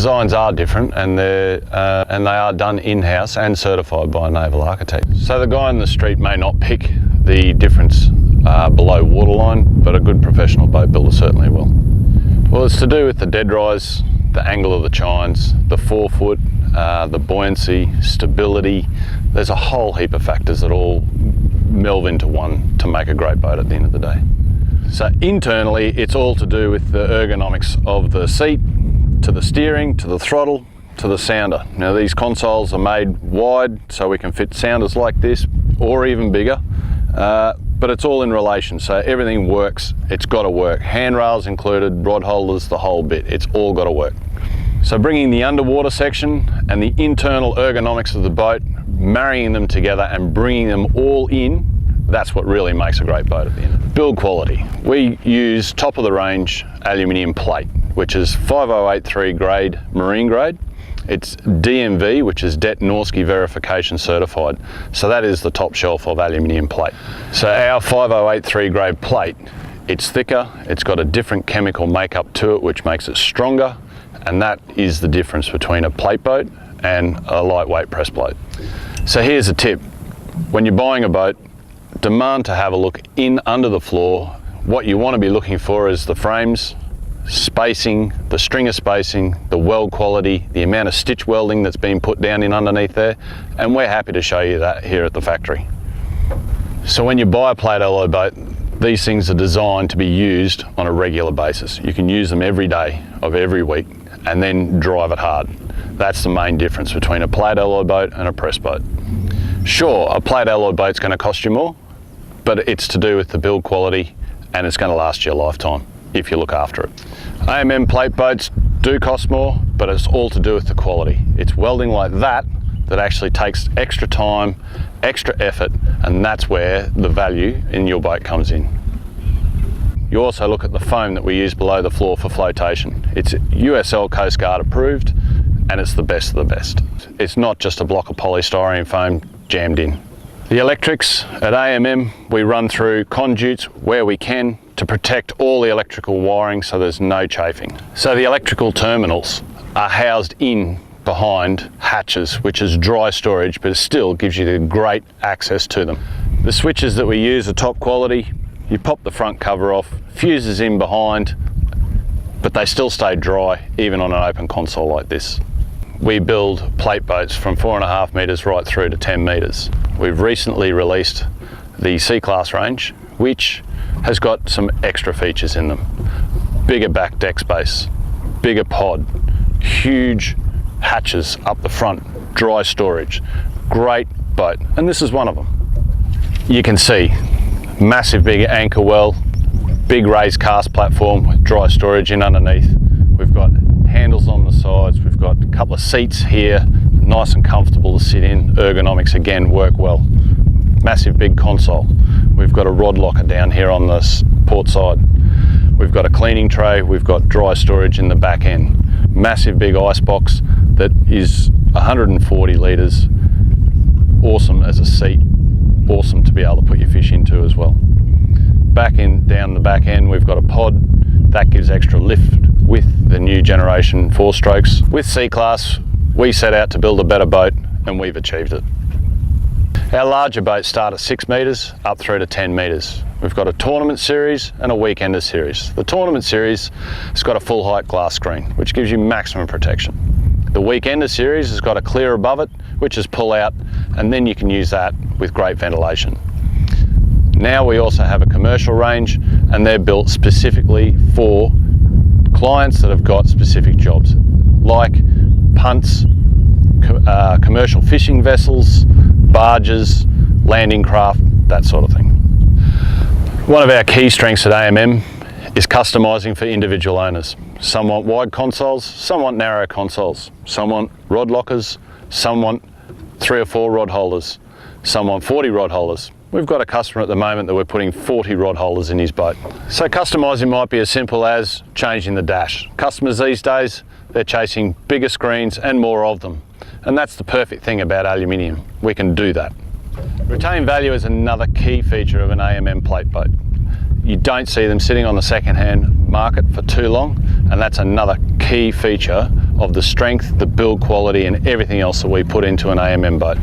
designs are different, and they are done in-house and certified by a naval architect. So the guy in the street may not pick the difference below waterline, but a good professional boat builder certainly will. Well, it's to do with the dead rise, the angle of the chines, the forefoot, the buoyancy, stability. There's a whole heap of factors that all melve into one to make a great boat at the end of the day. So internally, it's all to do with the ergonomics of the seat, to the steering, to the throttle, to the sounder. Now these consoles are made wide so we can fit sounders like this or even bigger, but it's all in relation, so everything works. It's got to work. Handrails included, rod holders, the whole bit. It's all got to work. So bringing the underwater section and the internal ergonomics of the boat, marrying them together and bringing them all in, that's what really makes a great boat at the end. Build quality. We use top of the range aluminium plate, which is 5083 grade, marine grade. It's DNV, which is Det Norske Verification certified. So that is the top shelf of aluminium plate. So our 5083 grade plate, it's thicker, it's got a different chemical makeup to it, which makes it stronger. And that is the difference between a plate boat and a lightweight press boat. So here's a tip. When you're buying a boat, demand to have a look in under the floor. What you want to be looking for is the frames, spacing, the stringer spacing, the weld quality, the amount of stitch welding that's been put down in underneath there, and we're happy to show you that here at the factory. So when you buy a plate alloy boat, these things are designed to be used on a regular basis. You can use them every day of every week and then drive it hard. That's the main difference between a plate alloy boat and a press boat. Sure, a plate alloy boat's going to cost you more, but it's to do with the build quality and it's going to last you a lifetime if you look after it. AMM plate boats do cost more, but it's all to do with the quality. It's welding like that that actually takes extra time, extra effort, and that's where the value in your boat comes in. You also look at the foam that we use below the floor for flotation. It's USL Coast Guard approved, and it's the best of the best. It's not just a block of polystyrene foam jammed in. The electrics at AMM, we run through conduits where we can to protect all the electrical wiring so there's no chafing. So the electrical terminals are housed in behind hatches, which is dry storage, but it still gives you the great access to them. The switches that we use are top quality. You pop the front cover off, fuses in behind, but they still stay dry even on an open console like this. We build plate boats from 4.5 metres right through to 10 metres. We've recently released the C-Class range, which has got some extra features in them. Bigger back deck space, bigger pod, huge hatches up the front, dry storage, great boat, and this is one of them. You can see massive big anchor well, big raised cast platform with dry storage in underneath. We've got handles on the sides, we've got a couple of seats here, nice and comfortable to sit in. Ergonomics again work well. Massive big console. We've got a rod locker down here on the port side. We've got a cleaning tray, we've got dry storage in the back end. Massive big ice box that is 140 litres. Awesome as a seat, awesome to be able to put your fish into as well. Down the back end, we've got a pod that gives extra lift with the new generation 4-strokes. With C-Class, we set out to build a better boat and we've achieved it. Our larger boats start at 6 metres up through to 10 metres. We've got a tournament series and a weekender series. The tournament series has got a full height glass screen, which gives you maximum protection. The weekender series has got a clear above it, which is pull out, and then you can use that with great ventilation. Now we also have a commercial range, and they're built specifically for clients that have got specific jobs, like punts, commercial fishing vessels, barges, landing craft, that sort of thing. One of our key strengths at AMM is customising for individual owners. Some want wide consoles, some want narrow consoles, some want rod lockers, some want 3 or 4 rod holders, some want 40 rod holders. We've got a customer at the moment that we're putting 40 rod holders in his boat. So customising might be as simple as changing the dash. Customers these days, they're chasing bigger screens and more of them. And that's the perfect thing about aluminium. We can do that. Retained value is another key feature of an AMM plate boat. You don't see them sitting on the second-hand market for too long, and that's another key feature of the strength, the build quality and everything else that we put into an AMM boat.